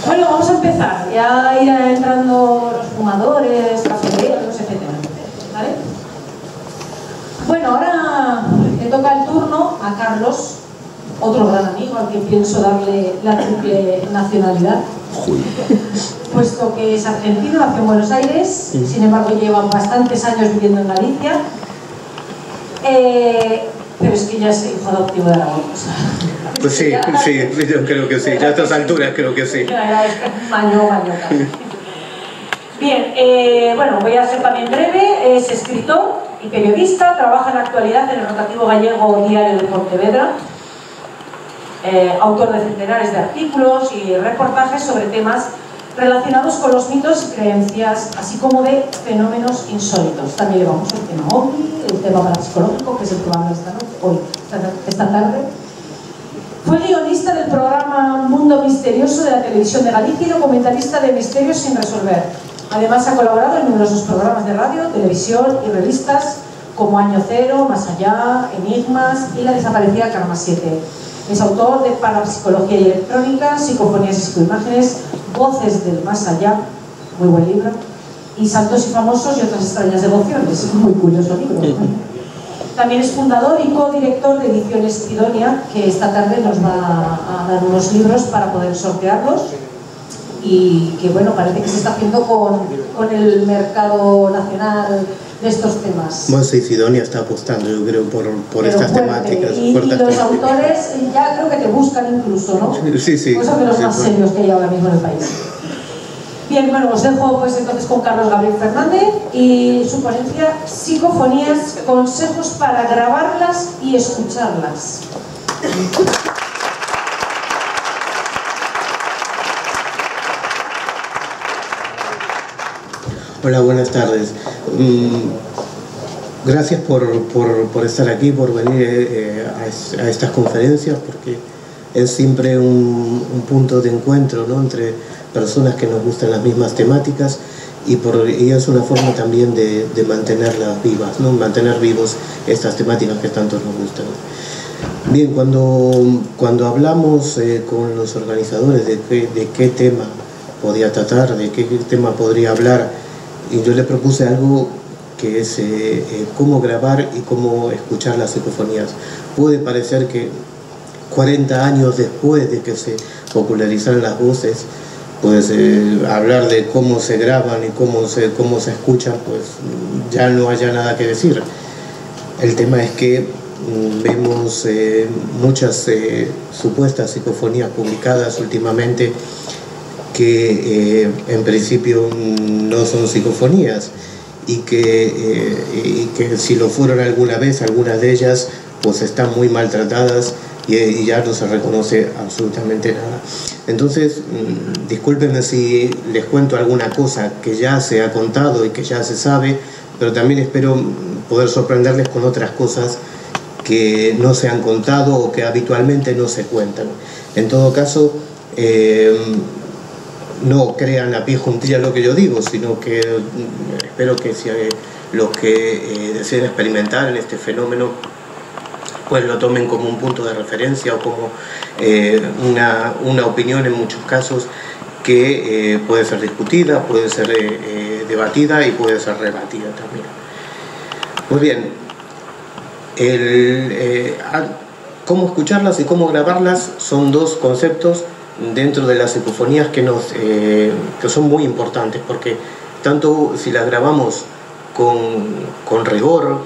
Bueno, vamos a empezar. Ya irán entrando los fumadores, cafeteros, etc. ¿Vale? Bueno, ahora le toca el turno a Carlos, otro gran amigo al que pienso darle la triple nacionalidad, puesto que es argentino, nació en Buenos Aires, sin embargo lleva bastantes años viviendo en Galicia, pero es que ya es hijo adoptivo de Aragón. Pues sí, sí, yo creo que sí, ya a estas alturas creo que sí. Maño. Bien, bueno, voy a ser también breve. Es escritor y periodista, trabaja en la actualidad en el rotativo gallego Diario de Pontevedra, autor de centenares de artículos y reportajes sobre temas relacionados con los mitos y creencias, así como de fenómenos insólitos. También llevamos el tema OVNI, el tema parapsicológico, que es el que vamos a hablar esta tarde. Fue guionista del programa Mundo Misterioso de la Televisión de Galicia y documentalista de Misterios sin resolver. Además ha colaborado en numerosos programas de radio, televisión y revistas como Año Cero, Más Allá, Enigmas y la desaparecida Karma 7. Es autor de Parapsicología y Electrónica, Psicofonías y Psicoimágenes, Voces del Más Allá, muy buen libro, y Santos y Famosos y otras extrañas devociones, es un muy curioso libro. También es fundador y codirector de Ediciones Sidonia, que esta tarde nos va a dar unos libros para poder sortearlos y que, bueno, parece que se está haciendo con el mercado nacional de estos temas. Bueno, sí, Sidonia está apostando, yo creo, por estas temáticas. Y los autores ya creo que te buscan incluso, ¿no? Sí. Pues son de los más serios que hay ahora mismo en el país. Bien, bueno, os dejo pues entonces con Carlos Gabriel Fernández y su ponencia Psicofonías, consejos para grabarlas y escucharlas. Hola, buenas tardes. Gracias por estar aquí, por venir a estas conferencias, porque es siempre un punto de encuentro, ¿no?, entre personas que nos gustan las mismas temáticas y es una forma también de mantenerlas vivas, ¿no?, mantener vivos estas temáticas que tanto nos gustan. Bien, cuando hablamos con los organizadores de qué tema podía tratar, de qué tema podría hablar, y yo le propuse algo que es cómo grabar y cómo escuchar las psicofonías. Puede parecer que 40 años después de que se popularizaran las voces, pues hablar de cómo se graban y cómo se escuchan, pues ya no haya nada que decir. El tema es que vemos muchas supuestas psicofonías publicadas últimamente que en principio no son psicofonías y que si lo fueron alguna vez, algunas de ellas pues están muy maltratadas y ya no se reconoce absolutamente nada. Entonces, discúlpenme si les cuento alguna cosa que ya se ha contado y que ya se sabe, pero también espero poder sorprenderles con otras cosas que no se han contado o que habitualmente no se cuentan. En todo caso, no crean a pie juntilla lo que yo digo, sino que espero que si los que deseen experimentar en este fenómeno pues lo tomen como un punto de referencia o como una opinión en muchos casos que puede ser discutida, puede ser debatida y puede ser rebatida también. Pues bien, cómo escucharlas y cómo grabarlas son dos conceptos dentro de las psicofonías que son muy importantes, porque tanto si las grabamos con rigor,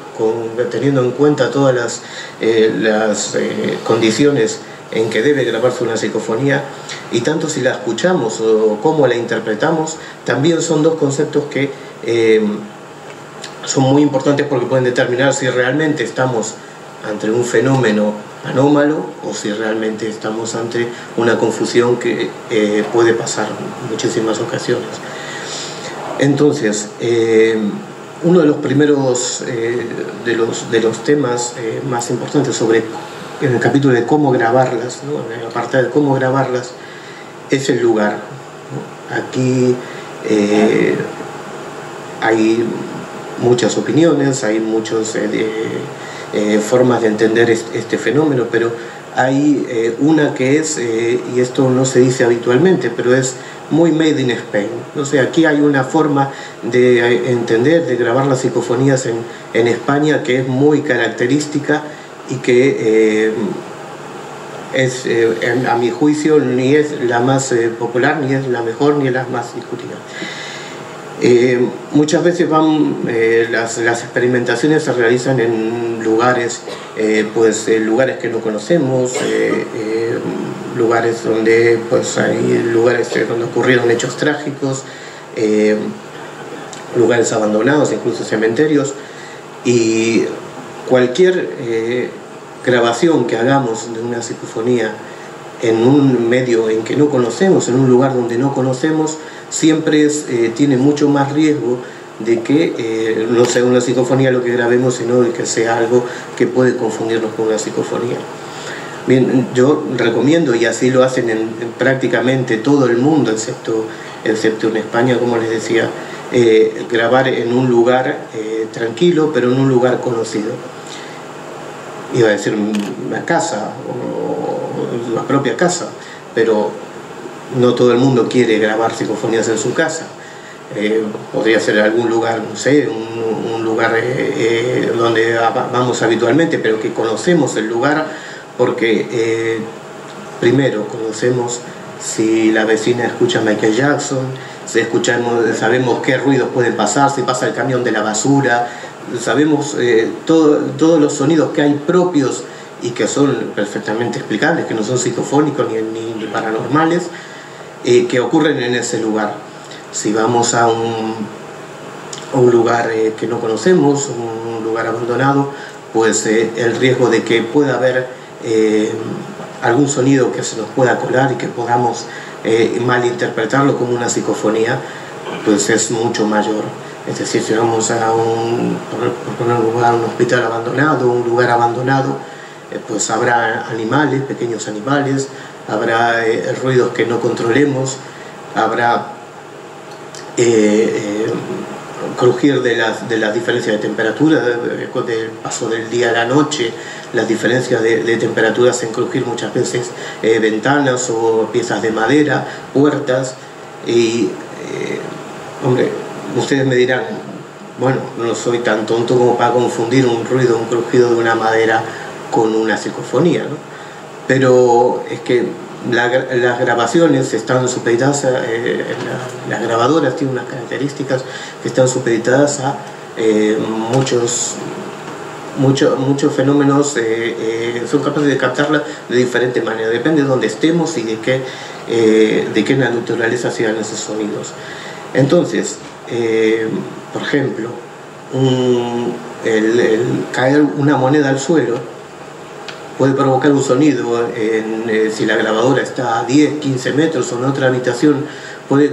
teniendo en cuenta todas las condiciones en que debe grabarse una psicofonía, y tanto si la escuchamos o cómo la interpretamos, también son dos conceptos que son muy importantes porque pueden determinar si realmente estamos ante un fenómeno anómalo o si realmente estamos ante una confusión que puede pasar en muchísimas ocasiones. Entonces, uno de los primeros de los temas más importantes en el capítulo de cómo grabarlas, ¿no? En el apartado de cómo grabarlas, es el lugar, ¿no? Aquí hay muchas opiniones, hay muchas formas de entender este fenómeno, pero hay una que es, y esto no se dice habitualmente, pero es muy made in Spain. O sea, aquí hay una forma de entender, de grabar las psicofonías en España que es muy característica y que a mi juicio ni es la más popular, ni es la mejor, ni es la más discutida. Muchas veces las experimentaciones se realizan en lugares, lugares que no conocemos, lugares donde donde ocurrieron hechos trágicos, lugares abandonados, incluso cementerios, y cualquier grabación que hagamos de una psicofonía en un medio en que no conocemos, en un lugar donde no conocemos, siempre tiene mucho más riesgo de que no sea una psicofonía lo que grabemos, sino de que sea algo que puede confundirnos con una psicofonía. Bien, yo recomiendo, y así lo hacen en prácticamente todo el mundo, excepto en España, como les decía, grabar en un lugar tranquilo, pero en un lugar conocido. Iba a decir una casa, o la propia casa, pero no todo el mundo quiere grabar psicofonías en su casa. Podría ser algún lugar, no sé, un lugar donde vamos habitualmente, pero que conocemos el lugar porque primero conocemos si la vecina escucha Michael Jackson, sabemos qué ruidos pueden pasar, si pasa el camión de la basura, sabemos todos los sonidos que hay propios y que son perfectamente explicables, que no son psicofónicos ni paranormales, que ocurren en ese lugar. Si vamos a un lugar que no conocemos, un lugar abandonado, pues el riesgo de que pueda haber algún sonido que se nos pueda colar y que podamos malinterpretarlo como una psicofonía, pues es mucho mayor. Es decir, si vamos a un hospital abandonado, un lugar abandonado, pues habrá animales, pequeños animales, habrá ruidos que no controlemos, habrá crujir de las diferencias de temperatura, del paso del día a la noche, las diferencias de temperaturas en crujir muchas veces ventanas o piezas de madera, puertas, y hombre, ustedes me dirán, bueno, no soy tan tonto como para confundir un ruido, un crujido de una madera con una psicofonía, ¿no? Pero es que las grabaciones están supeditadas las grabadoras tienen unas características que están supeditadas a muchos fenómenos, son capaces de captarla de diferente manera, depende de dónde estemos y de qué naturaleza sean esos sonidos. Entonces, por ejemplo, el caer una moneda al suelo puede provocar un sonido, si la grabadora está a 10, 15 metros o en otra habitación, puede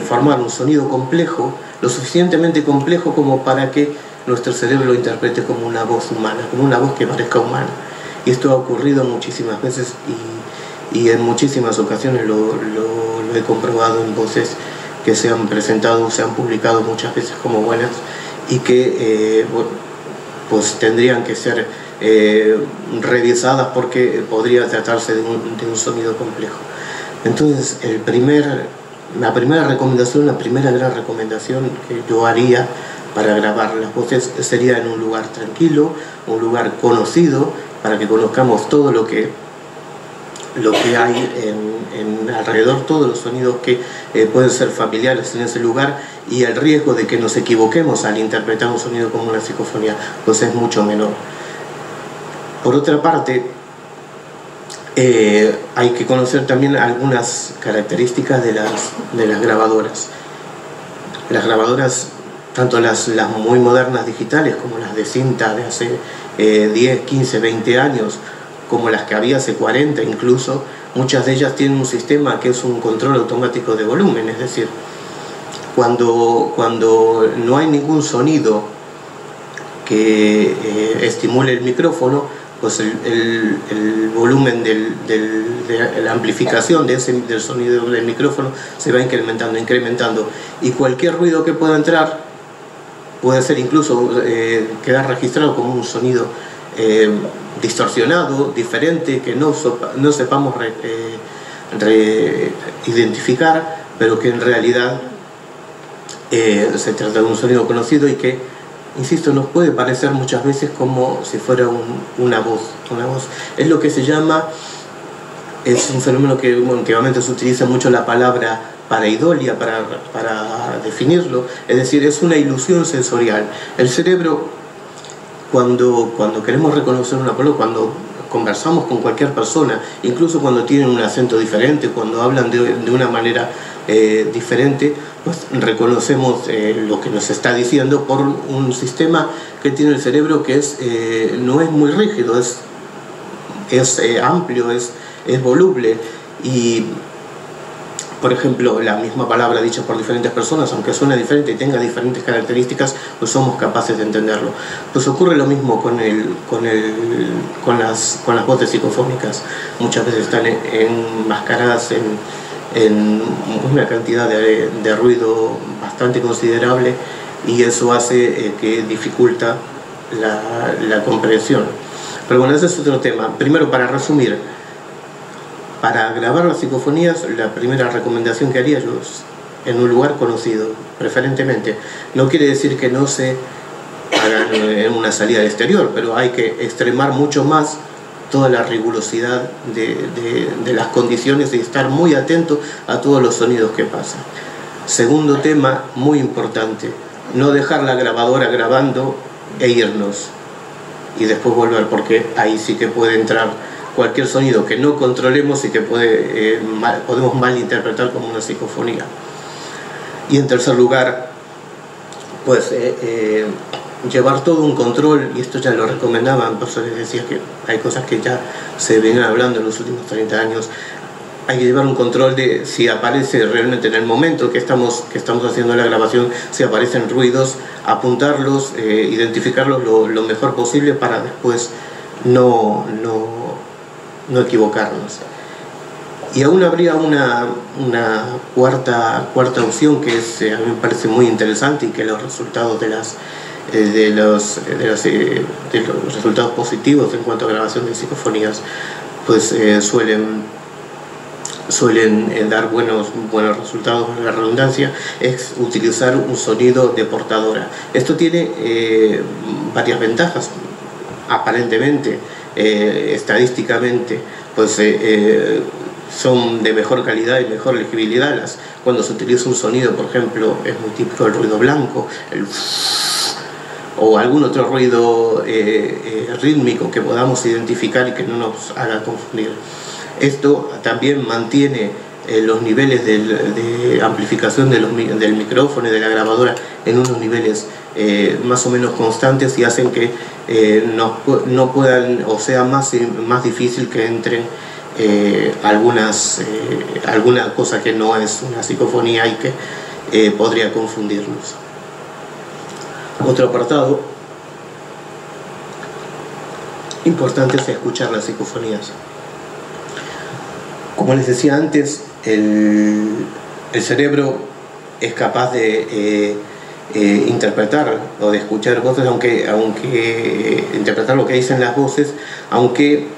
formar un sonido complejo, lo suficientemente complejo como para que nuestro cerebro lo interprete como una voz humana, como una voz que parezca humana. Y esto ha ocurrido muchísimas veces y en muchísimas ocasiones lo he comprobado en voces que se han presentado, se han publicado muchas veces como buenas y que pues tendrían que ser revisadas porque podría tratarse de un sonido complejo. Entonces la primera gran recomendación que yo haría para grabar las voces sería en un lugar tranquilo, un lugar conocido, para que conozcamos todo lo que hay alrededor, todos los sonidos que pueden ser familiares en ese lugar, y el riesgo de que nos equivoquemos al interpretar un sonido como una psicofonía pues es mucho menor. Por otra parte, hay que conocer también algunas características de las grabadoras. Las grabadoras, tanto las muy modernas digitales como las de cinta de hace 10, 15, 20 años, como las que había hace 40 incluso, muchas de ellas tienen un sistema que es un control automático de volumen, es decir, cuando no hay ningún sonido que estimule el micrófono, pues el volumen de la amplificación del sonido del micrófono se va incrementando, y cualquier ruido que pueda entrar puede ser incluso quedar registrado como un sonido distorsionado, diferente, que no sepamos identificar, pero que en realidad se trata de un sonido conocido y que, insisto, nos puede parecer muchas veces como si fuera una voz. Es lo que se llama, es un fenómeno que últimamente se utiliza mucho la palabra pareidolia para definirlo, es decir, es una ilusión sensorial. El cerebro, cuando queremos reconocer una palabra, cuando conversamos con cualquier persona, incluso cuando tienen un acento diferente, cuando hablan de una manera diferente, pues reconocemos lo que nos está diciendo por un sistema que tiene el cerebro que no es muy rígido, es amplio, es voluble, y por ejemplo, la misma palabra dicha por diferentes personas, aunque suene diferente y tenga diferentes características, pues somos capaces de entenderlo. Pues ocurre lo mismo con las voces psicofónicas. Muchas veces están enmascaradas en una cantidad de ruido bastante considerable, y eso hace que dificulta la comprensión. Pero bueno, ese es otro tema. Primero, para resumir, para grabar las psicofonías, la primera recomendación que haría yo es en un lugar conocido, preferentemente. No quiere decir que no se hagan en una salida al exterior, pero hay que extremar mucho más toda la rigurosidad de las condiciones y estar muy atento a todos los sonidos que pasan. Segundo tema, muy importante, no dejar la grabadora grabando e irnos y después volver, porque ahí sí que puede entrar cualquier sonido que no controlemos y que podemos malinterpretar como una psicofonía. Y en tercer lugar, pues llevar todo un control, y esto ya lo recomendaban, por eso les decía que hay cosas que ya se vienen hablando en los últimos 30 años. Hay que llevar un control de si aparece realmente en el momento que estamos haciendo la grabación, si aparecen ruidos, apuntarlos, identificarlos lo mejor posible para después no equivocarnos. Y aún habría una cuarta opción que a mí me parece muy interesante, y que los resultados de los resultados positivos en cuanto a grabación de psicofonías pues suelen dar buenos resultados, en la redundancia, es utilizar un sonido de portadora. Esto tiene varias ventajas, aparentemente. Estadísticamente, pues son de mejor calidad y mejor legibilidad. Cuando se utiliza un sonido, por ejemplo, es muy típico el ruido blanco, o algún otro ruido rítmico que podamos identificar y que no nos haga confundir. Esto también mantiene los niveles de amplificación del micrófono y de la grabadora en unos niveles más o menos constantes, y hacen que no puedan, o sea más difícil que entren alguna cosa que no es una psicofonía y que podría confundirnos. Otro apartado importante es escuchar las psicofonías. Como les decía antes, el cerebro es capaz de interpretar o de escuchar voces, aunque interpretar lo que dicen las voces, aunque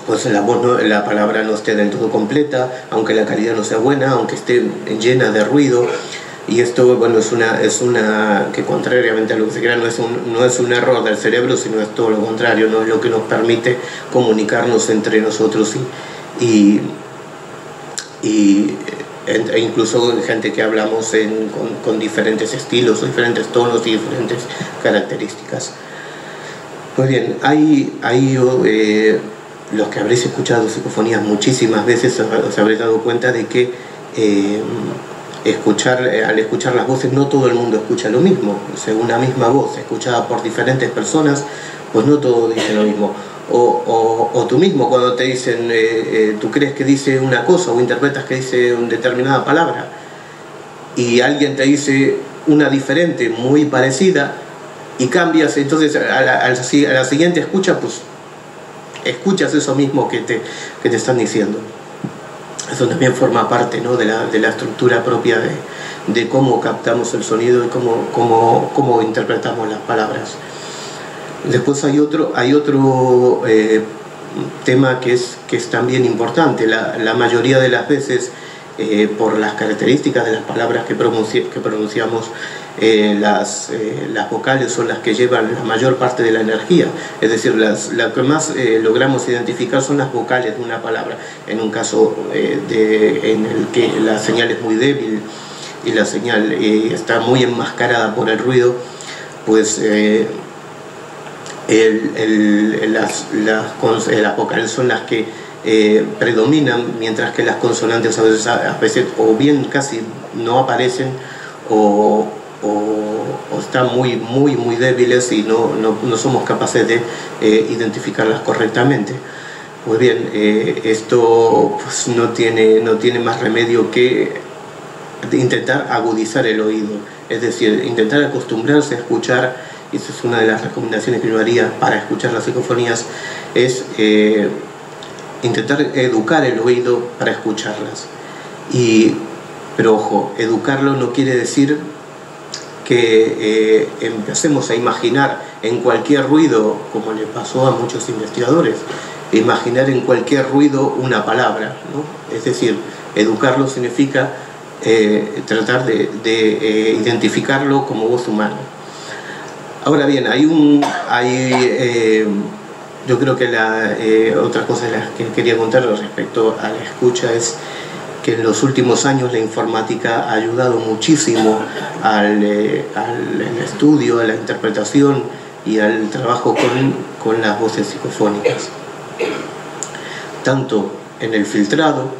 pues la palabra no esté del todo completa, aunque la calidad no sea buena, aunque esté llena de ruido. Y esto, bueno, es una que, contrariamente a lo que se crea, no es un error del cerebro, sino es todo lo contrario, no es lo que nos permite comunicarnos entre nosotros e incluso gente que hablamos con diferentes estilos, diferentes tonos y diferentes características. Pues bien, hay los que habréis escuchado psicofonías muchísimas veces os habréis dado cuenta de que al escuchar las voces no todo el mundo escucha lo mismo. Según una misma voz escuchada por diferentes personas, pues no todos dicen lo mismo. O tú mismo, cuando te dicen, tú crees que dice una cosa o interpretas que dice una determinada palabra y alguien te dice una diferente, muy parecida, y cambias, entonces a la siguiente escucha, pues escuchas eso mismo que te están diciendo. Eso también forma parte, ¿no?, de la estructura propia de cómo captamos el sonido y cómo interpretamos las palabras. Después hay otro tema que es también importante. La mayoría de las veces, por las características de las palabras que pronunciamos, las vocales son las que llevan la mayor parte de la energía. Es decir, las que más logramos identificar son las vocales de una palabra. En un caso en el que la señal es muy débil y la señal está muy enmascarada por el ruido, pues las vocales son las que predominan, mientras que las consonantes a veces o bien casi no aparecen o están muy débiles y no somos capaces de identificarlas correctamente. Pues bien, esto pues no tiene más remedio que intentar agudizar el oído, es decir, intentar acostumbrarse a escuchar. Y esa es una de las recomendaciones que yo haría para escuchar las psicofonías, es intentar educar el oído para escucharlas. Pero ojo, educarlo no quiere decir que empecemos a imaginar en cualquier ruido, como le pasó a muchos investigadores, imaginar en cualquier ruido una palabra, ¿no? Es decir, educarlo significa tratar de identificarlo como voz humana. Ahora bien, yo creo que otra cosa de las que quería contar respecto a la escucha es que en los últimos años la informática ha ayudado muchísimo al estudio, a la interpretación y al trabajo con las voces psicofónicas, tanto en el filtrado,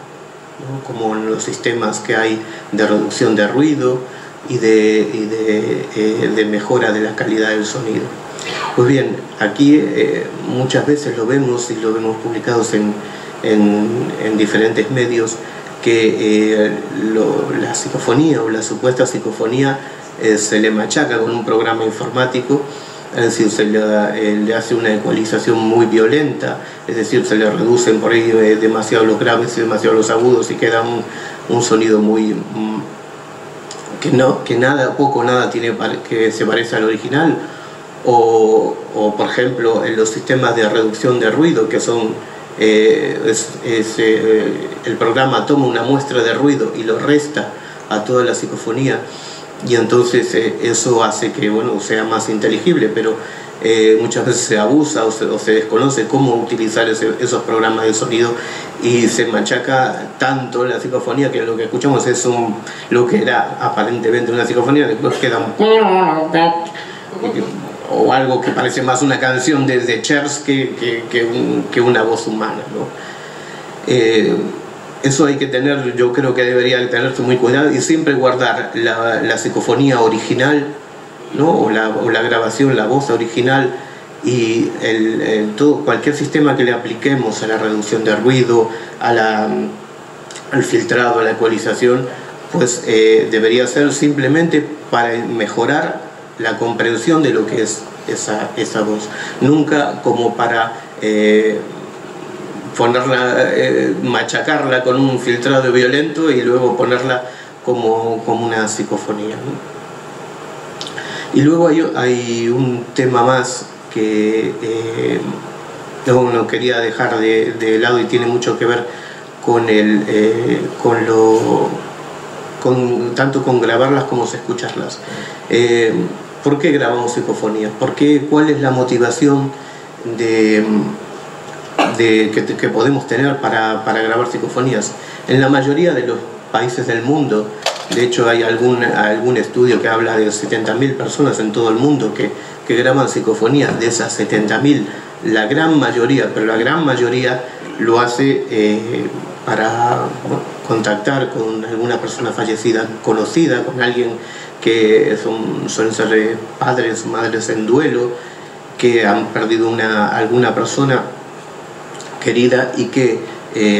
¿no?, como en los sistemas que hay de reducción de ruido y de mejora de la calidad del sonido. Pues bien, aquí muchas veces lo vemos publicados en diferentes medios, que la psicofonía o la supuesta psicofonía se le machaca con un programa informático, es decir, se le hace una ecualización muy violenta, es decir, se le reducen por ahí demasiado los graves y demasiado los agudos y queda un sonido muy que nada tiene que se parece al original, o por ejemplo en los sistemas de reducción de ruido, que son el programa toma una muestra de ruido y lo resta a toda la psicofonía, y entonces eso hace que, bueno, sea más inteligible, pero muchas veces se abusa o se desconoce cómo utilizar esos programas de sonido, y se machaca tanto la psicofonía que lo que escuchamos es lo que era aparentemente una psicofonía, después queda o algo que parece más una canción de Chers que una voz humana, ¿no? Eso hay que tener, yo creo que debería tenerse muy cuidado y siempre guardar la psicofonía original, ¿no?, o la grabación, la voz original, y cualquier sistema que le apliquemos a la reducción de ruido, al filtrado, a la ecualización, pues debería ser simplemente para mejorar la comprensión de lo que es esa voz, nunca como para machacarla con un filtrado violento y luego ponerla como una psicofonía, ¿no? Y luego hay un tema más que no quería dejar de lado, y tiene mucho que ver tanto con grabarlas como escucharlas. ¿Por qué grabamos psicofonías? ¿Cuál es la motivación que podemos tener para grabar psicofonías? En la mayoría de los países del mundo De hecho, hay algún estudio que habla de 70.000 personas en todo el mundo que graban psicofonías. De esas 70.000, la gran mayoría, pero la gran mayoría lo hace para contactar con alguna persona fallecida conocida, con alguien que suelen ser padres, madres en duelo, que han perdido alguna persona querida y que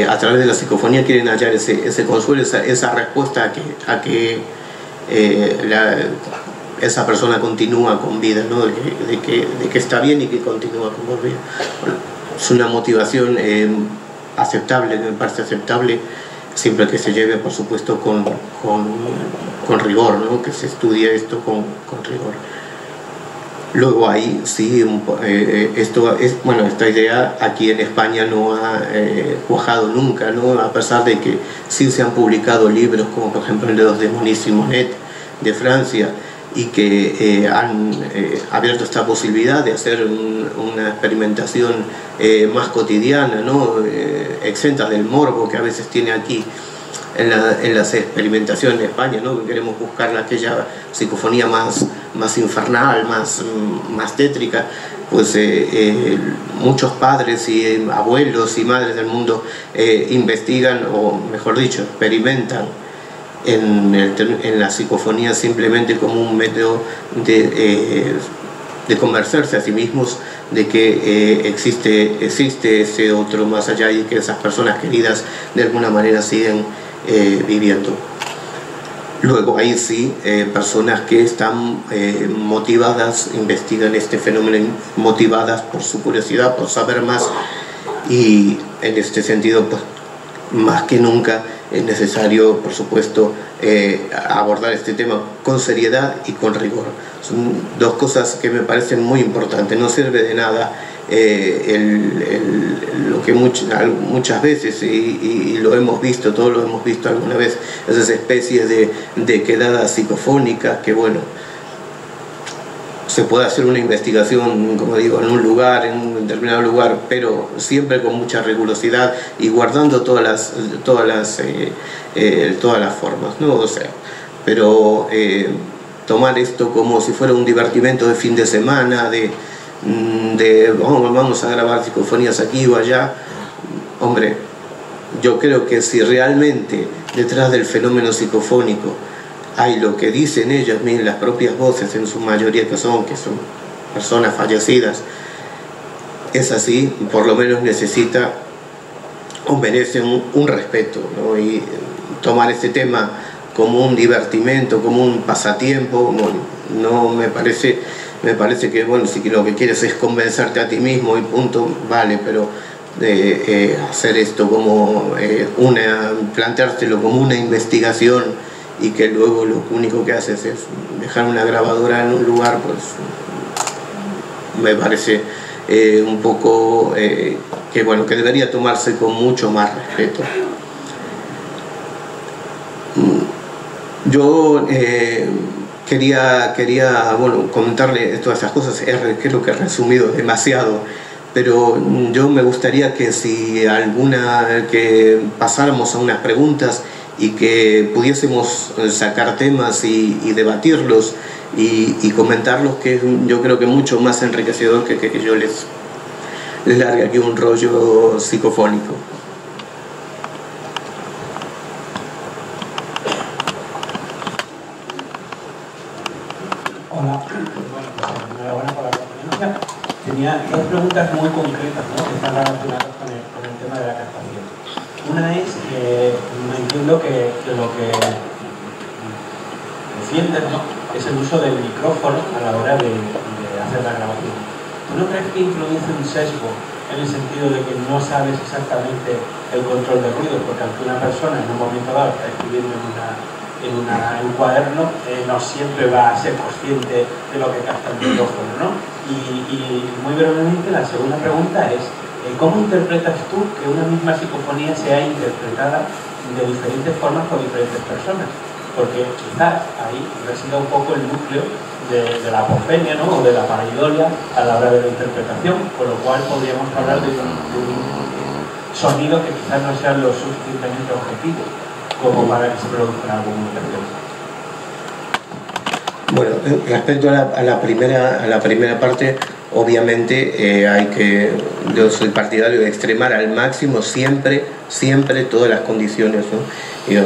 a través de la psicofonía quieren hallar ese consuelo, esa respuesta a que esa persona continúa con vida, ¿no? de que está bien y que continúa con vida. Bueno, es una motivación aceptable, me parece aceptable, siempre que se lleve, por supuesto, con rigor, ¿no? Que se estudie esto con rigor. Luego ahí sí, esta idea aquí en España no ha cuajado nunca, ¿no? A pesar de que sí se han publicado libros como por ejemplo el de los de Moniz Simonet de Francia, y que han abierto esta posibilidad de hacer una experimentación más cotidiana, ¿no? Exenta del morbo que a veces tiene aquí en las experimentaciones en España, ¿no? Que queremos buscar aquella psicofonía más infernal, más tétrica. Pues muchos padres y abuelos y madres del mundo investigan, o mejor dicho, experimentan en la psicofonía simplemente como un método de convencerse a sí mismos de que existe ese otro más allá, y que esas personas queridas de alguna manera siguen viviendo. Luego ahí sí, personas que están motivadas, investigan este fenómeno, motivadas por su curiosidad, por saber más, y en este sentido, pues, más que nunca es necesario, por supuesto, abordar este tema con seriedad y con rigor. Son dos cosas que me parecen muy importantes. No sirve de nada lo que muchas veces, y lo hemos visto, todos lo hemos visto alguna vez, esas especies de quedadas psicofónicas que, bueno, se puede hacer una investigación, como digo, en un lugar, en un determinado lugar, pero siempre con mucha rigurosidad y guardando todas las formas, ¿no? O sea, pero tomar esto como si fuera un divertimento de fin de semana, vamos a grabar psicofonías aquí o allá. Hombre, yo creo que si realmente detrás del fenómeno psicofónico hay lo que dicen ellos, miren, las propias voces en su mayoría que son personas fallecidas, es así, por lo menos necesita o merece un respeto, ¿no? Y tomar este tema como un divertimento, como un pasatiempo, bueno, no me parece que, bueno, si lo que quieres es convencerte a ti mismo y punto, vale, pero hacer esto como planteártelo como una investigación, y que luego lo único que haces es dejar una grabadora en un lugar, pues me parece un poco que, bueno, que debería tomarse con mucho más respeto. Yo quería bueno, comentarle todas esas cosas. Creo que he resumido demasiado, pero yo me gustaría que que pasáramos a unas preguntas y que pudiésemos sacar temas y debatirlos y comentarlos, que yo creo que mucho más enriquecedor que yo les largue aquí un rollo psicofónico. Hola, bueno, pues enhorabuena por la conferencia. Tenía dos preguntas muy concretas, ¿no?, que están relacionadas con el tema de la captación. Una es que me entiendo que lo que defiendes, ¿no?, es el uso del micrófono a la hora de hacer la grabación. ¿Tú no crees que introduce un sesgo en el sentido de que no sabes exactamente el control de ruido? Porque aunque una persona en un momento dado está escribiendo en un cuaderno, no siempre va a ser consciente de lo que capta el micrófono, ¿no? Y muy brevemente, la segunda pregunta es: ¿cómo interpretas tú que una misma psicofonía sea interpretada de diferentes formas por diferentes personas? Porque quizás ahí resida un poco el núcleo de la apofenia, ¿no?, o de la pareidolia a la hora de la interpretación, con lo cual podríamos hablar de un sonido que quizás no sea lo suficientemente objetivo. como para que se produzca la comunicación. Bueno, respecto a la primera parte, obviamente yo soy partidario de extremar al máximo siempre todas las condiciones, ¿no? Y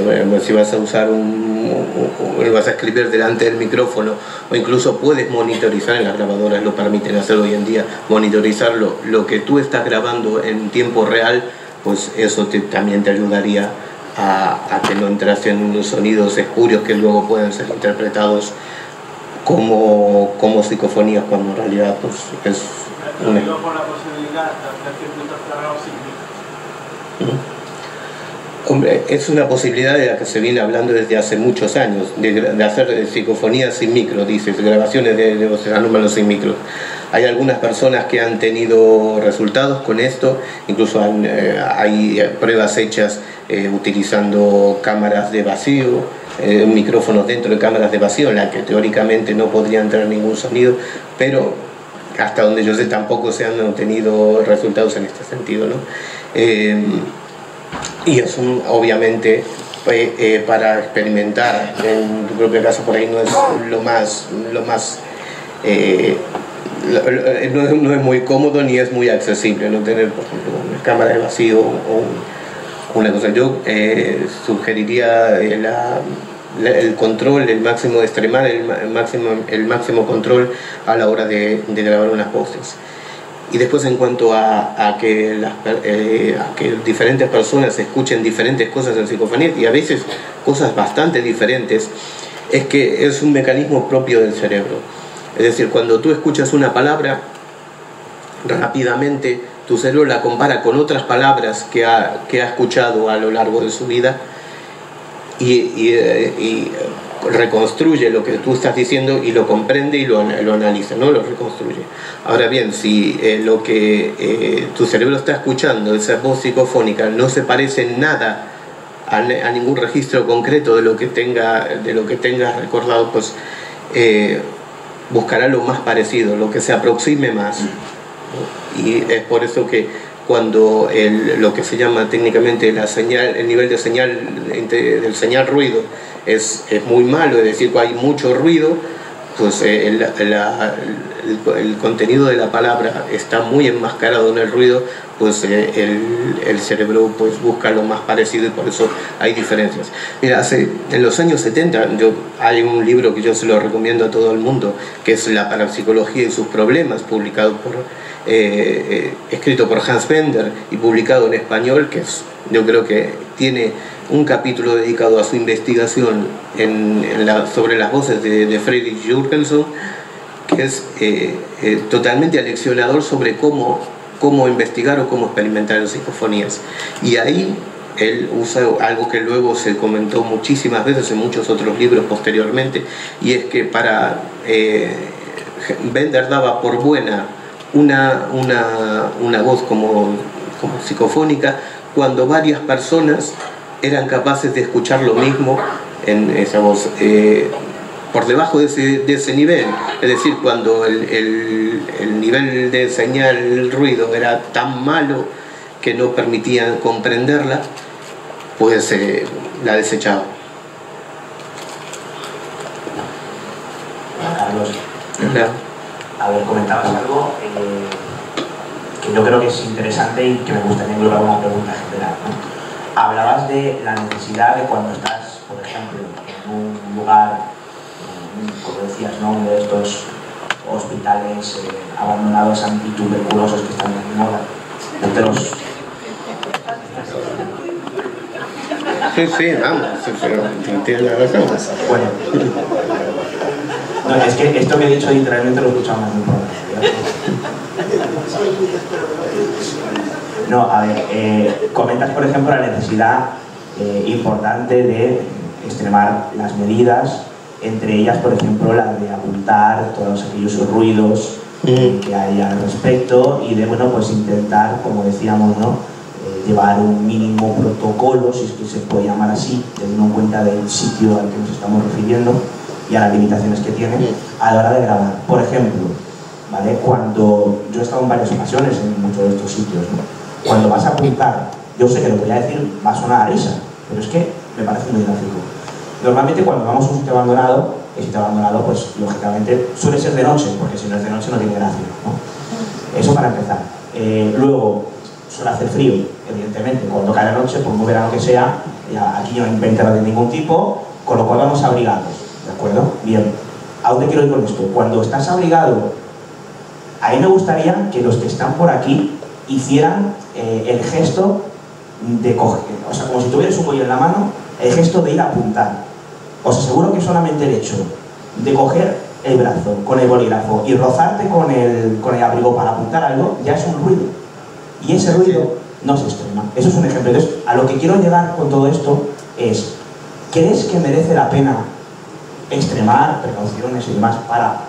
si vas a usar vas a escribir delante del micrófono, o incluso puedes monitorizar, en las grabadoras lo permiten hacer hoy en día, monitorizar lo que tú estás grabando en tiempo real, pues eso también te ayudaría a que no entrasen unos sonidos espurios que luego pueden ser interpretados como psicofonías, cuando en realidad pues es una... Digo por la posibilidad de hacer circuitos cerrados sin micros. Hombre, es una posibilidad de la que se viene hablando desde hace muchos años, de hacer psicofonías sin micro, dices, grabaciones de voces anómalos sin micro. Hay algunas personas que han tenido resultados con esto, incluso hay pruebas hechas utilizando cámaras de vacío, micrófonos dentro de cámaras de vacío, en las que teóricamente no podría entrar ningún sonido, pero hasta donde yo sé tampoco se han obtenido resultados en este sentido, ¿no? Y eso obviamente para experimentar en tu propia casa por ahí no es no es muy cómodo ni es muy accesible, no tener, por ejemplo, una cámara de vacío o una cosa. Yo sugeriría el control, el máximo de extremar, el máximo control a la hora de grabar unas voces. Y después, en cuanto a que diferentes personas escuchen diferentes cosas en psicofonía, y a veces cosas bastante diferentes, es que es un mecanismo propio del cerebro. Es decir, cuando tú escuchas una palabra, rápidamente tu cerebro la compara con otras palabras que ha escuchado a lo largo de su vida y reconstruye lo que tú estás diciendo y lo comprende y lo analiza, ¿no? Lo reconstruye. Ahora bien, si lo que tu cerebro está escuchando, esa voz psicofónica, no se parece en nada a ningún registro concreto de lo que tengas recordado, pues buscará lo más parecido, lo que se aproxime más. Y es por eso que cuando lo que se llama técnicamente el nivel de señal del señal ruido es muy malo, es decir, que hay mucho ruido, pues el contenido de la palabra está muy enmascarado en el ruido, pues el cerebro pues busca lo más parecido y por eso hay diferencias. Mira, en los años 70 hay un libro que yo se lo recomiendo a todo el mundo, que es La parapsicología y sus problemas, escrito por Hans Bender y publicado en español, que yo creo que tiene un capítulo dedicado a su investigación sobre las voces de Fredrik Jürgensen, que es totalmente aleccionador sobre cómo investigar o cómo experimentar en psicofonías. Y ahí él usa algo que luego se comentó muchísimas veces en muchos otros libros posteriormente, y es que Bender daba por buena una voz como psicofónica cuando varias personas eran capaces de escuchar lo mismo en esa voz, por debajo de ese nivel. Es decir, cuando el nivel de señal, el ruido era tan malo que no permitía comprenderla, pues la desechaba. Carlos, Claro. a ver, comentabas algo que yo creo que es interesante y que me gustaría englobar una pregunta general, ¿no? Hablabas de la necesidad de cuando estás, por ejemplo, en un lugar, como decías, ¿no?, uno de estos hospitales abandonados antituberculosos que están de moda, Sí, vamos, tienes la razón. Bueno, no, es que esto que he dicho literalmente lo he escuchado más de un programa. No, a ver, comentas por ejemplo la necesidad importante de extremar las medidas, entre ellas por ejemplo la de apuntar todos aquellos ruidos que hay al respecto y de, bueno, pues intentar, como decíamos, ¿no?, llevar un mínimo protocolo, si es que se puede llamar así, teniendo en cuenta del sitio al que nos estamos refiriendo y a las limitaciones que tiene a la hora de grabar. Por ejemplo, ¿vale?, cuando yo he estado en varias ocasiones en muchos de estos sitios, ¿no?, cuando vas a apuntar, yo sé que lo que voy a decir va a sonar a risa, pero es que Me parece muy gráfico. Normalmente cuando vamos a un sitio abandonado, el sitio abandonado, pues lógicamente suele ser de noche, porque si no es de noche no tiene gracia, ¿no? Eso para empezar. Luego, suele hacer frío, evidentemente. Cuando cae la noche, por muy verano que sea, aquí no hay ventanas de ningún tipo, con lo cual vamos abrigados, ¿de acuerdo? Bien. ¿A dónde quiero ir con esto? Cuando estás abrigado, a mí me gustaría que los que están por aquí hicieran el gesto de coger, o sea, como si tuvieras un bollo en la mano, el gesto de ir a apuntar. Os aseguro que solamente el hecho de coger el brazo con el bolígrafo y rozarte con el abrigo para apuntar algo, ya es un ruido. Y ese ruido no se extrema. Eso es un ejemplo. Entonces, a lo que quiero llegar con todo esto es, ¿crees que merece la pena extremar precauciones y demás para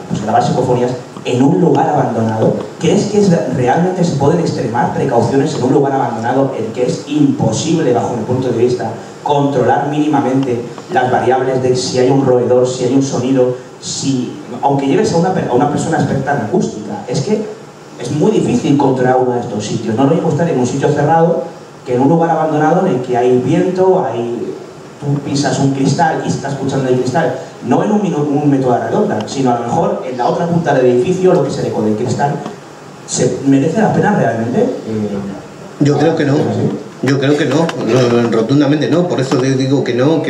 pues, grabar psicofonías en un lugar abandonado? ¿Crees que realmente se pueden extremar precauciones en un lugar abandonado en que es imposible, bajo mi punto de vista, controlar mínimamente las variables de si hay un roedor, si hay un sonido, aunque lleves a una persona experta en acústica? Es que es muy difícil controlar uno de estos sitios. No lo mismo estar en un sitio cerrado que en un lugar abandonado en el que hay viento, tú pisas un cristal y estás escuchando el cristal, no en un método de redonda, sino a lo mejor en la otra punta del edificio, lo que se le con el cristal. ¿Merece la pena realmente? Yo creo que no. Yo creo que no, rotundamente no. Por eso digo que no,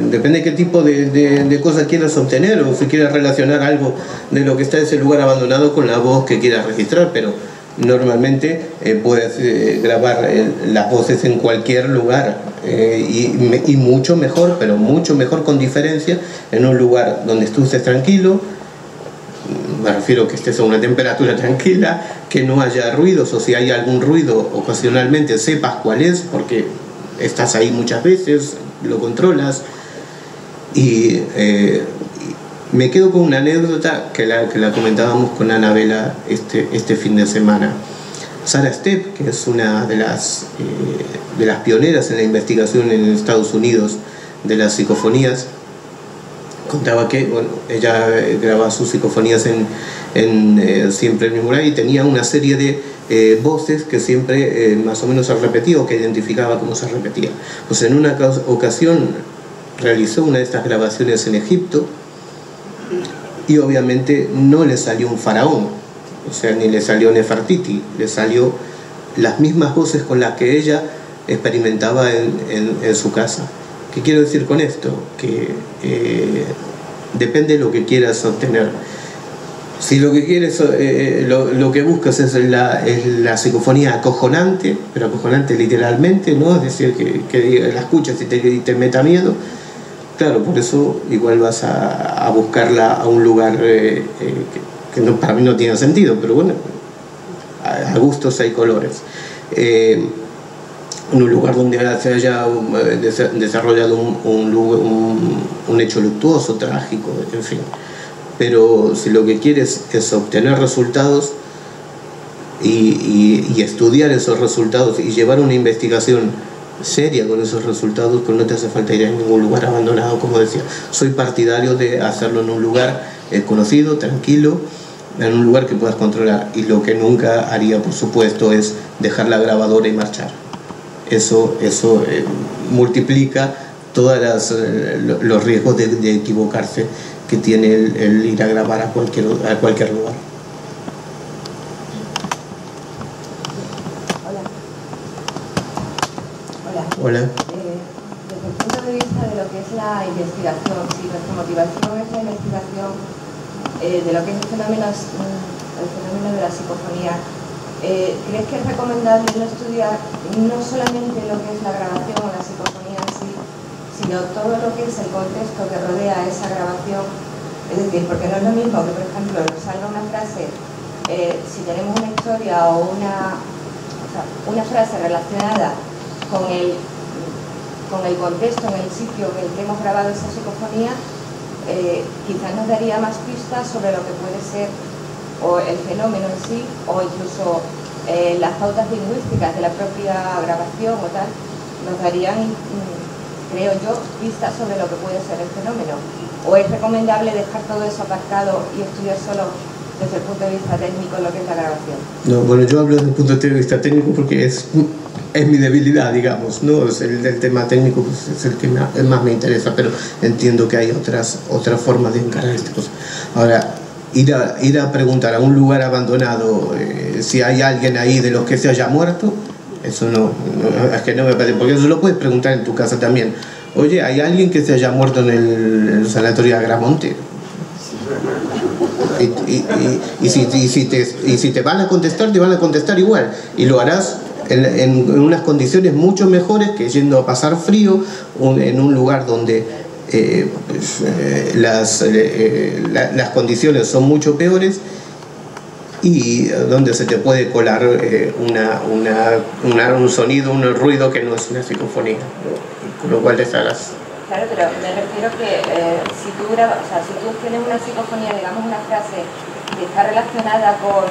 depende de qué tipo de cosas quieras obtener, o si quieres relacionar algo de lo que está en ese lugar abandonado con la voz que quieras registrar, pero normalmente puedes grabar las voces en cualquier lugar y mucho mejor, pero mucho mejor con diferencia, en un lugar donde tú estés tranquilo. Me refiero a que estés a una temperatura tranquila, que no haya ruidos, o si hay algún ruido ocasionalmente sepas cuál es, porque estás ahí muchas veces, lo controlas. Y me quedo con una anécdota que la comentábamos con Anabela este fin de semana. Sara Stepp, que es una de las pioneras en la investigación en Estados Unidos de las psicofonías, contaba que ella grababa sus psicofonías siempre en el mismo lugar, y tenía una serie de voces que siempre más o menos se repetía, o que identificaba cómo se repetía. Pues en una ocasión realizó una de estas grabaciones en Egipto y obviamente no le salió un faraón, o sea, ni le salió Nefertiti, le salió las mismas voces con las que ella experimentaba en su casa. ¿Qué quiero decir con esto? Que depende de lo que quieras obtener. Si lo que quieres, lo que buscas es la psicofonía acojonante, pero acojonante literalmente, ¿no? Es decir, que la escuches y te meta miedo, claro, por eso igual vas a buscarla a un lugar que para mí no tiene sentido, pero bueno, a gustos hay colores. En un lugar donde se haya desarrollado un hecho luctuoso, trágico, en fin. Pero si lo que quieres es obtener resultados y estudiar esos resultados y llevar una investigación seria con esos resultados, pues no te hace falta ir a ningún lugar abandonado, como decía. Soy partidario de hacerlo en un lugar conocido, tranquilo, en un lugar que puedas controlar, y lo que nunca haría, por supuesto, es dejar la grabadora y marchar. Eso multiplica todos los riesgos de equivocarse que tiene el ir a grabar a cualquier lugar. Hola. Desde el punto de vista de lo que es la investigación, si nuestra motivación es la investigación de lo que es el fenómeno de la psicofonía, ¿crees que es recomendable no estudiar no solamente lo que es la grabación o la psicofonía en sí, sino todo lo que es el contexto que rodea esa grabación? Es decir, porque no es lo mismo que, por ejemplo, nos salga una frase, si tenemos una historia o una frase relacionada con el contexto, en el sitio en el que hemos grabado esa psicofonía, quizás nos daría más pistas sobre lo que puede ser o el fenómeno en sí, o incluso las pautas lingüísticas de la propia grabación o tal, nos darían, creo yo, pistas sobre lo que puede ser el fenómeno. ¿O es recomendable dejar todo eso aparcado y estudiar solo desde el punto de vista técnico lo que es la grabación? No, bueno, yo hablo desde el punto de vista técnico porque es es mi debilidad, digamos, ¿no? Es el tema técnico pues, es el que más me interesa, pero entiendo que hay otras formas de encarar estas cosas. Ahora, ir a preguntar a un lugar abandonado si hay alguien ahí de los que se haya muerto, eso no, es que no me parece, porque eso lo puedes preguntar en tu casa también. Oye, ¿hay alguien que se haya muerto en el sanatorio de Agramonte? Y si te van a contestar, te van a contestar igual, y lo harás en unas condiciones mucho mejores que yendo a pasar frío en un lugar donde las condiciones son mucho peores y donde se te puede colar un sonido, un ruido que no es una psicofonía, con lo cual estarás. Claro, pero me refiero que si tú grabas, o sea, si tú tienes una psicofonía, digamos una frase que está relacionada con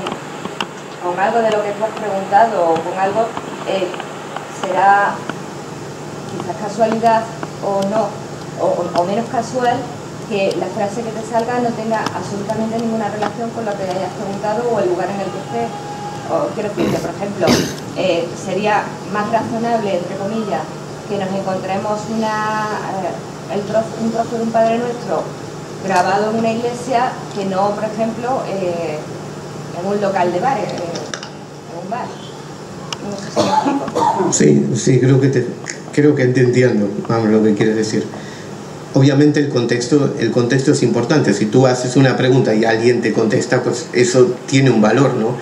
algo de lo que tú has preguntado o con algo, será quizás casualidad o no, o menos casual que la frase que te salga no tenga absolutamente ninguna relación con lo que hayas preguntado o el lugar en el que estés. O quiero decir que, por ejemplo, sería más razonable, entre comillas, que nos encontremos un trozo de un Padre Nuestro grabado en una iglesia que no, por ejemplo, en un local de bares, en un bar. No sé si me explico. Sí, creo que te entiendo, vamos, lo que quieres decir. Obviamente el contexto es importante. Si tú haces una pregunta y alguien te contesta, pues eso tiene un valor, ¿no?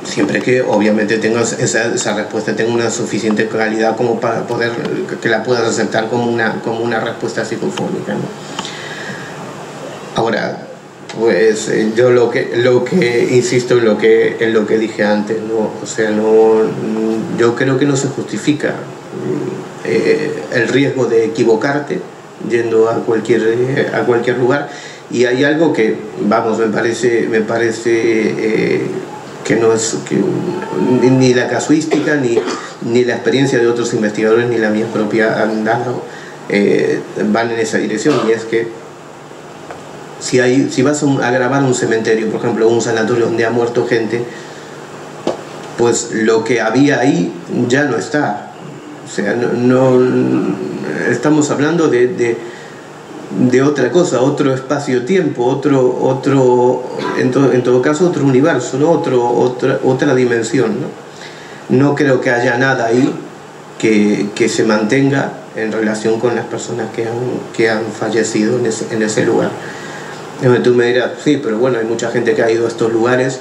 Siempre que obviamente tengas esa respuesta tenga una suficiente calidad como para poder que la puedas aceptar como una respuesta psicofónica, ¿no? Ahora, pues yo lo que insisto en lo que dije antes, ¿no? O sea, yo creo que no se justifica el riesgo de equivocarte yendo a cualquier lugar, y hay algo que, vamos, me parece que no es ni la casuística ni la experiencia de otros investigadores ni la mía propia van en esa dirección, y es que si vas a grabar un cementerio, por ejemplo, un sanatorio donde ha muerto gente, pues lo que había ahí ya no está. O sea, no estamos hablando de otra cosa, otro espacio-tiempo, en todo caso otro universo, ¿no? Otra dimensión, ¿no? No creo que haya nada ahí que se mantenga en relación con las personas que han fallecido en ese lugar. Tú me dirás, sí, pero bueno, hay mucha gente que ha ido a estos lugares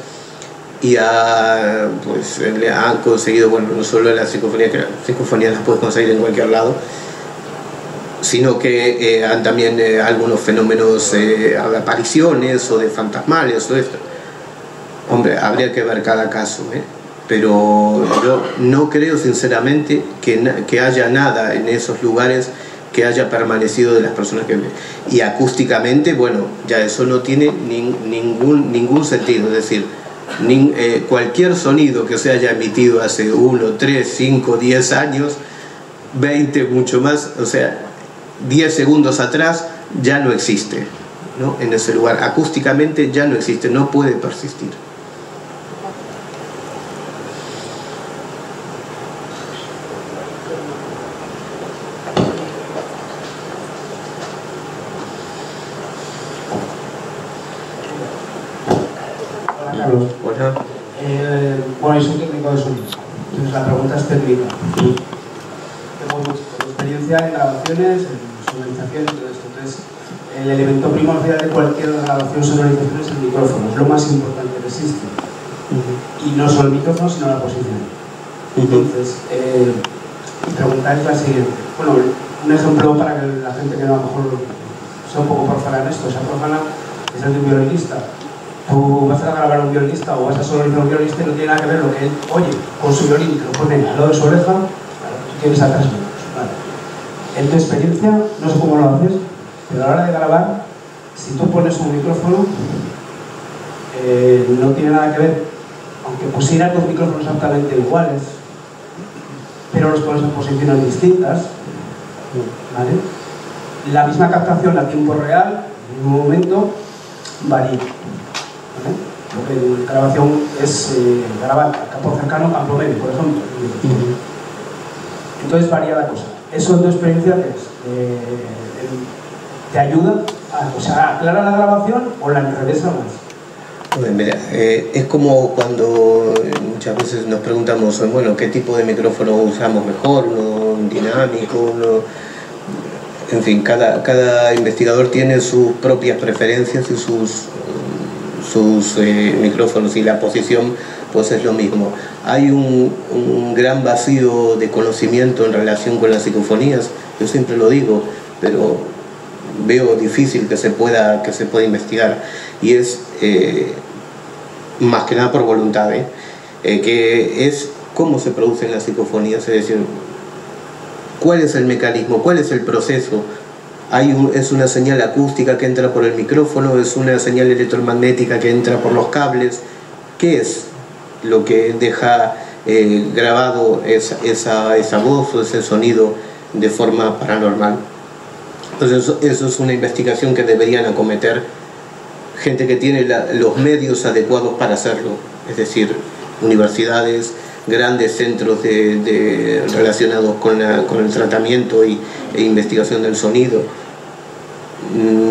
y le han conseguido, bueno, no solo la psicofonía, que la psicofonía las puedes conseguir en cualquier lado, sino que han también algunos fenómenos de apariciones o de fantasmales o esto. Hombre, habría que ver cada caso, pero yo no creo sinceramente que haya nada en esos lugares que haya permanecido de las personas que ven. Y acústicamente, bueno, ya eso no tiene ningún sentido, es decir, cualquier sonido que se haya emitido hace 1, 3, 5, 10 años, 20, mucho más, o sea, 10 segundos atrás ya no existe, ¿no? En ese lugar, acústicamente ya no existe, no puede persistir. Hola. Bueno, soy técnico de sonido, entonces la pregunta es técnica. Tengo mucha experiencia en grabaciones, en sonorización y todo esto. Entonces, el elemento primordial de cualquier grabación sonorización es el micrófono, es lo más importante que existe. Y no solo el micrófono, sino la posición. Entonces, mi pregunta es la siguiente. Bueno, un ejemplo para que la gente que a lo mejor sea un poco profana en esto, sea profana, es el de un violinista. Tú vas a grabar a un violinista o vas a sonorizar a un violinista y no tiene nada que ver lo que él oye con su violín, que lo pone al lado de su oreja, claro, tú tienes a 3 metros. Vale. En tu experiencia, no sé cómo lo haces, pero a la hora de grabar, si tú pones un micrófono, no tiene nada que ver, aunque pusieras dos micrófonos exactamente iguales, pero los pones en posiciones distintas, ¿vale? La misma captación a tiempo real, en un momento, varía. Lo grabación es grabar a campo cercano, campo medio, por ejemplo. Entonces varía la cosa. ¿Eso en tu experiencia te ayuda a aclarar la grabación o la enrevesa más? Bueno, mira, es como cuando muchas veces nos preguntamos, bueno, ¿qué tipo de micrófono usamos mejor? ¿Uno dinámico? ¿Uno? En fin, cada investigador tiene sus propias preferencias y sus micrófonos, y la posición pues es lo mismo. Hay un gran vacío de conocimiento en relación con las psicofonías, yo siempre lo digo, pero veo difícil que se pueda investigar, y es más que nada por voluntad, que es cómo se producen las psicofonías, es decir, cuál es el mecanismo, cuál es el proceso. Es una señal acústica que entra por el micrófono, es una señal electromagnética que entra por los cables. ¿Qué es lo que deja grabado esa voz o ese sonido de forma paranormal? Entonces eso es una investigación que deberían acometer gente que tiene los medios adecuados para hacerlo, es decir, universidades, grandes centros relacionados con el tratamiento e investigación del sonido.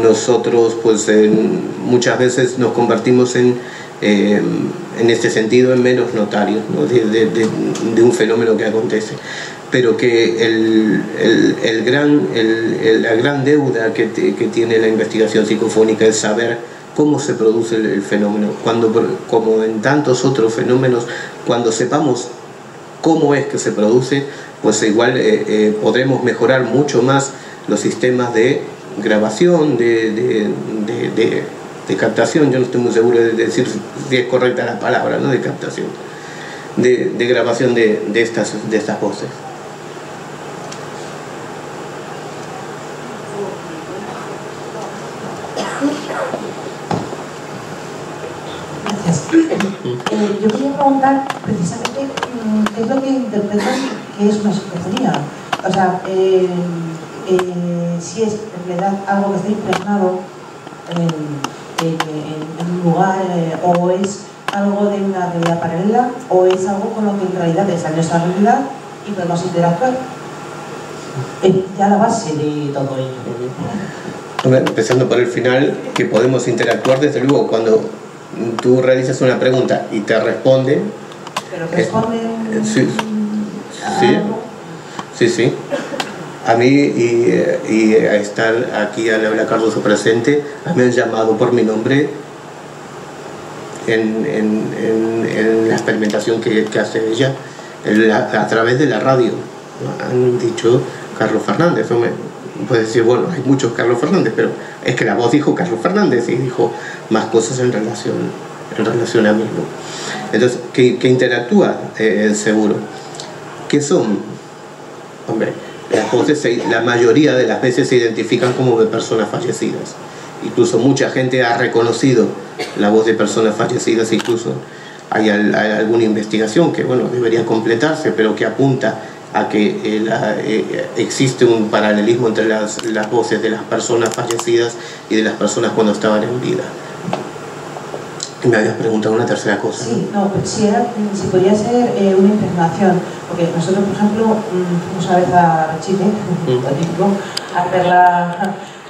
Nosotros pues muchas veces nos convertimos en este sentido en menos notarios, ¿no? de un fenómeno que acontece, pero que la gran deuda que tiene la investigación psicofónica es saber cómo se produce el fenómeno. Como en tantos otros fenómenos, cuando sepamos cómo es que se produce, pues igual podremos mejorar mucho más los sistemas de grabación, de captación. Yo no estoy muy seguro de decir si es correcta la palabra, ¿no? De captación, de grabación de estas voces. Yo quería preguntar precisamente qué es lo que interpretas que es una psicofonía. O sea, si es en realidad algo que está impregnado en un lugar, o es algo de una realidad paralela, o es algo con lo que en realidad es nuestra realidad y podemos interactuar. Ya la base de todo ello. Empezando por el final, que podemos interactuar, desde luego, cuando tú realizas una pregunta y te responde. ¿Pero responden? Sí. A mí, y a estar aquí al habla Cardoso presente, a mí me han llamado por mi nombre en la experimentación que hace ella a través de la radio. Han dicho Carlos Fernández. Puedes decir, bueno, hay muchos Carlos Fernández, pero es que la voz dijo Carlos Fernández y dijo más cosas en relación a mí, ¿no? Entonces, que interactúa, seguro. ¿Qué son? Hombre, las voces, la mayoría de las veces se identifican como de personas fallecidas. Incluso mucha gente ha reconocido la voz de personas fallecidas, incluso hay alguna investigación que, bueno, debería completarse, pero que apunta a que existe un paralelismo entre las voces de las personas fallecidas y de las personas cuando estaban en vida. Y me habías preguntado una tercera cosa. Sí, no, si podría ser una impregnación, porque nosotros, por ejemplo, fuimos una vez a Chile, a ver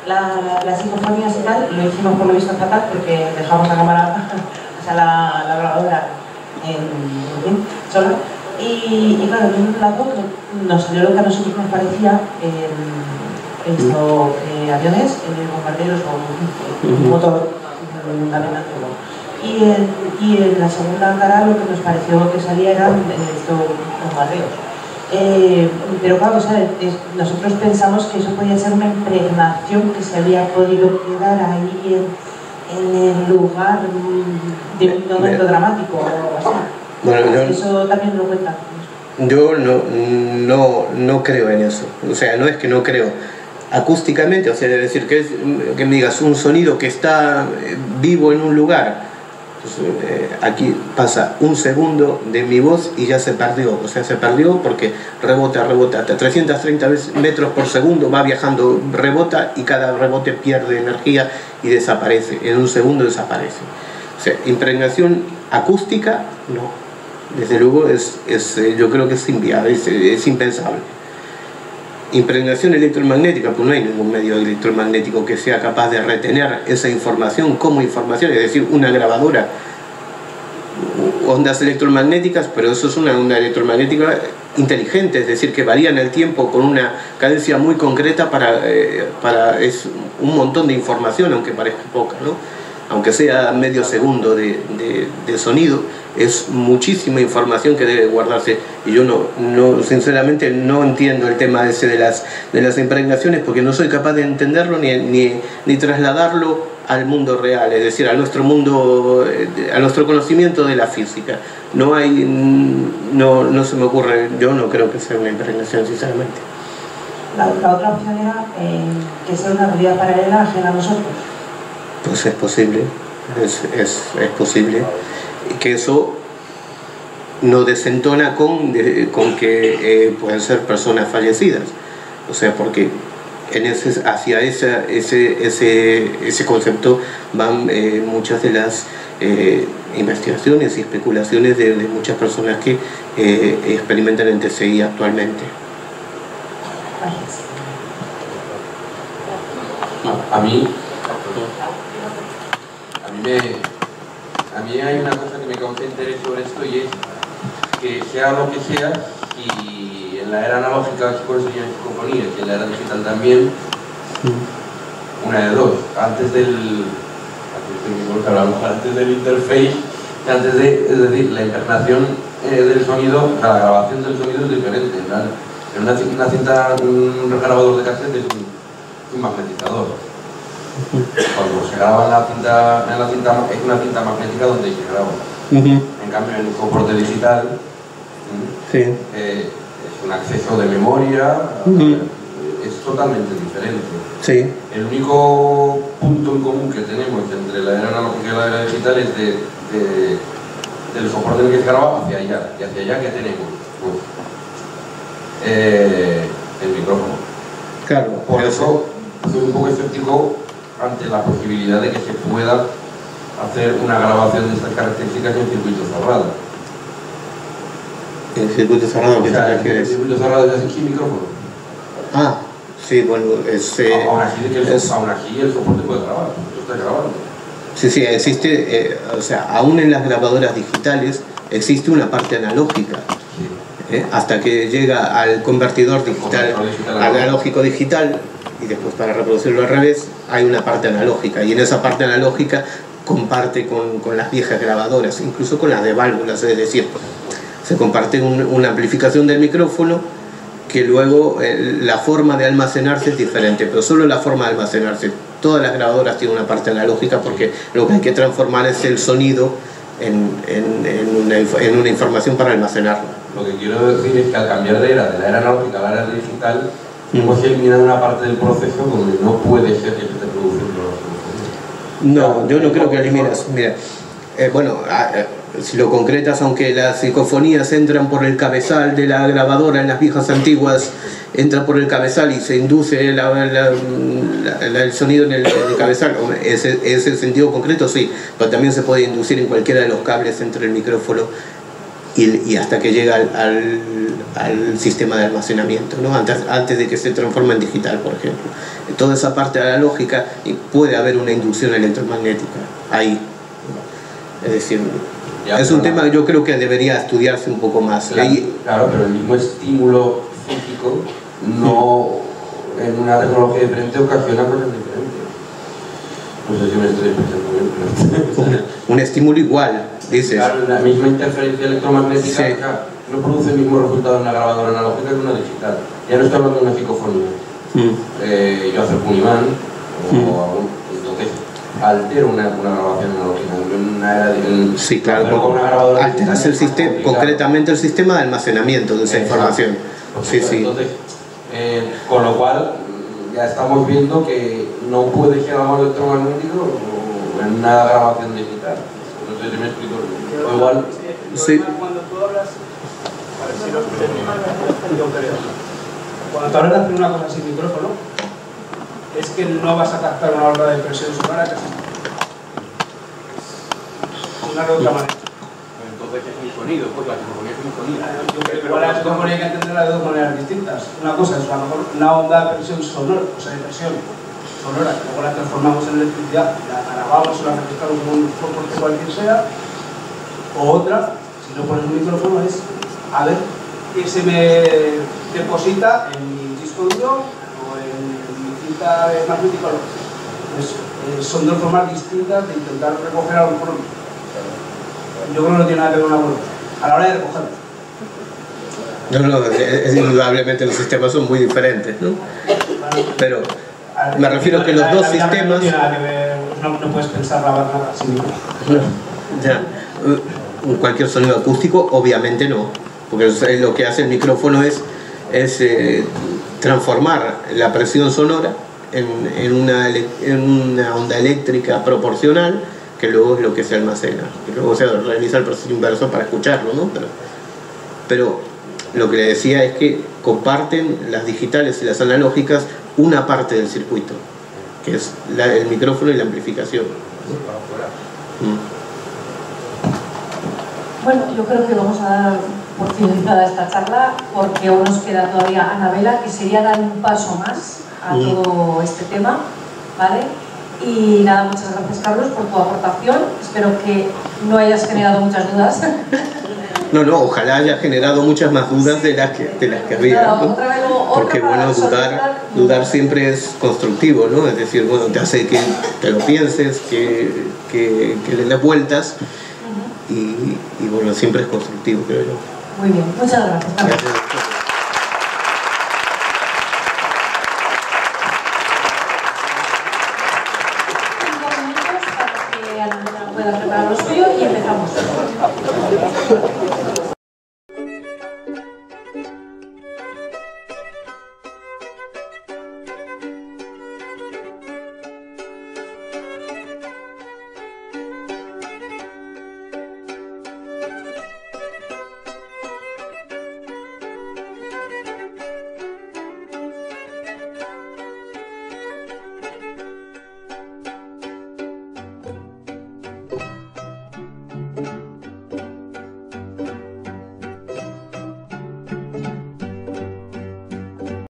las psicofonías y tal, lo hicimos por lo visto fatal porque dejamos la cámara, o sea, la grabadora sola. Y claro, en un lado nos salió lo que a nosotros nos parecía aviones, bombarderos o un motor caminando. Y en la segunda cara lo que nos pareció que salía eran estos bombardeos. Pero claro, o sea, nosotros pensamos que eso podía ser una impregnación que se había podido quedar ahí en el lugar de un momento dramático o algo así. Bueno, eso también lo cuenta. Yo no creo en eso. O sea, no es que no creo. Acústicamente, o sea, es decir, que me digas un sonido que está vivo en un lugar. Pues, aquí pasa un segundo de mi voz y ya se perdió. O sea, se perdió porque rebota hasta 330 metros por segundo, va viajando, rebota y cada rebote pierde energía y desaparece. En un segundo desaparece. O sea, impregnación acústica, no. Desde luego yo creo que es inviable, es impensable. Impregnación electromagnética, pues no hay ningún medio electromagnético que sea capaz de retener esa información como información, es decir, una grabadora, ondas electromagnéticas, pero eso es una onda electromagnética inteligente, es decir, que varía en el tiempo con una cadencia muy concreta es un montón de información, aunque parezca poca, ¿no? Aunque sea medio segundo de sonido, es muchísima información que debe guardarse. Y yo sinceramente no entiendo el tema ese de las impregnaciones, porque no soy capaz de entenderlo ni trasladarlo al mundo real, es decir, a nuestro mundo, a nuestro conocimiento de la física. No se me ocurre, yo no creo que sea una impregnación, sinceramente. La otra opción era que sea una realidad paralela ajena a nosotros. Pues es posible, es posible que eso no desentona con que pueden ser personas fallecidas, o sea, porque hacia ese concepto van muchas de las investigaciones y especulaciones de muchas personas que experimentan en TCI actualmente. A mí hay una cosa que me causa interés sobre esto, y es que sea lo que sea, y en la era analógica se puede enseñar psicofonías, y en la era digital también, una de dos, antes del interface, es decir, la impregnación del sonido, la grabación del sonido es diferente. En una cinta, un grabador de cassette es un magnetizador. Cuando se graba es una cinta magnética donde se graba. En cambio, en un soporte digital es un acceso de memoria, es totalmente diferente. El único punto en común que tenemos entre la era analógica y la era digital es del soporte en el que se graba hacia allá. Y hacia allá, ¿qué tenemos? Pues, el micrófono. Claro. Por eso soy un poco escéptico ante la posibilidad de que se pueda hacer una grabación de estas características en circuito cerrado. ¿En circuito cerrado qué te refieres? En circuito cerrado es así, micrófono. Ah, sí, bueno, aún así el soporte puede grabar, esto está grabando. Sí, existe, o sea, aún en las grabadoras digitales existe una parte analógica. Hasta que llega al convertidor digital, analógico digital, y después para reproducirlo al revés hay una parte analógica, y en esa parte analógica comparte con las viejas grabadoras, incluso con las de válvulas, es decir, se comparte una amplificación del micrófono que luego la forma de almacenarse es diferente, pero solo la forma de almacenarse. Todas las grabadoras tienen una parte analógica porque lo que hay que transformar es el sonido en una información para almacenarla. Lo que quiero decir es que al cambiar de la era analógica a la era digital, hemos eliminado una parte del proceso donde no puede ser que se esté produciendo los sonidos. No, yo no creo que eliminas. Mira, si lo concretas, aunque las psicofonías entran por el cabezal de la grabadora en las viejas antiguas, entra por el cabezal y se induce el sonido en el cabezal, ese sentido concreto sí, pero también se puede inducir en cualquiera de los cables entre el micrófono y hasta que llega al sistema de almacenamiento, ¿no? Antes de que se transforme en digital, por ejemplo. Toda esa parte analógica, y puede haber una inducción electromagnética ahí. Es decir, es un tema que yo creo que debería estudiarse un poco más. Claro, pero el mismo estímulo físico no, en una tecnología diferente, ocasiona cosas diferentes. No sé si me estoy explicando bien, pero... Un estímulo igual, dices. Claro, la misma interferencia electromagnética no produce el mismo resultado en una grabadora analógica que en una digital. Ya no estoy hablando de una psicofonía. Yo acerco un imán, entonces altero una grabación analógica. Sí, claro, alteras el sistema, concretamente el sistema de almacenamiento de esa información. Entonces, con lo cual ya estamos viendo que no puede ser algo electromagnético en una grabación digital. No sé si me explico. O igual. Cuando tú hablas, cuando tú hablas de hacer una cosa sin micrófono, es que no vas a captar una onda de presión sonora que funcionar de otra manera. Entonces es un sonido, pues la psicofonía es un sonido. Pero la psicofonía hay que entenderla de dos maneras distintas. Una cosa es a lo mejor una onda de presión sonora, o sea, de presión sonora, que luego la transformamos en electricidad, la grabamos o la registramos con un soporte cualquier sea. O otra, si no pones un micrófono, es a ver qué se me deposita en mi disco duro o en mi cinta magnética o lo que sea. Pues, son dos formas distintas de intentar recoger algo por otro. Yo creo que no tiene nada que ver una con otra. A la hora de recogerlo. No, es indudablemente los sistemas son muy diferentes, ¿no? Pero me refiero a que los dos sistemas... No tiene nada que ver, no puedes pensar grabar nada sin micrófono. Ya, cualquier sonido acústico, obviamente no, porque lo que hace el micrófono es transformar la presión sonora en una onda eléctrica proporcional, que luego es lo que se almacena, y luego se realiza el proceso inverso para escucharlo, ¿no? Pero lo que le decía es que comparten las digitales y las analógicas una parte del circuito, que es el micrófono y la amplificación. Bueno, yo creo que vamos a dar por finalizada esta charla, porque aún nos queda todavía Anabela, que sería dar un paso más a todo este tema, ¿vale? Y nada, muchas gracias, Carlos, por tu aportación. Espero que no hayas generado muchas dudas. No, ojalá haya generado muchas más dudas de las que había, ¿no? Porque bueno, dudar siempre es constructivo, ¿no? Es decir, bueno, te hace que te lo pienses, que le des vueltas, y bueno, siempre es constructivo, creo yo. Muy bien, muchas gracias. Gracias.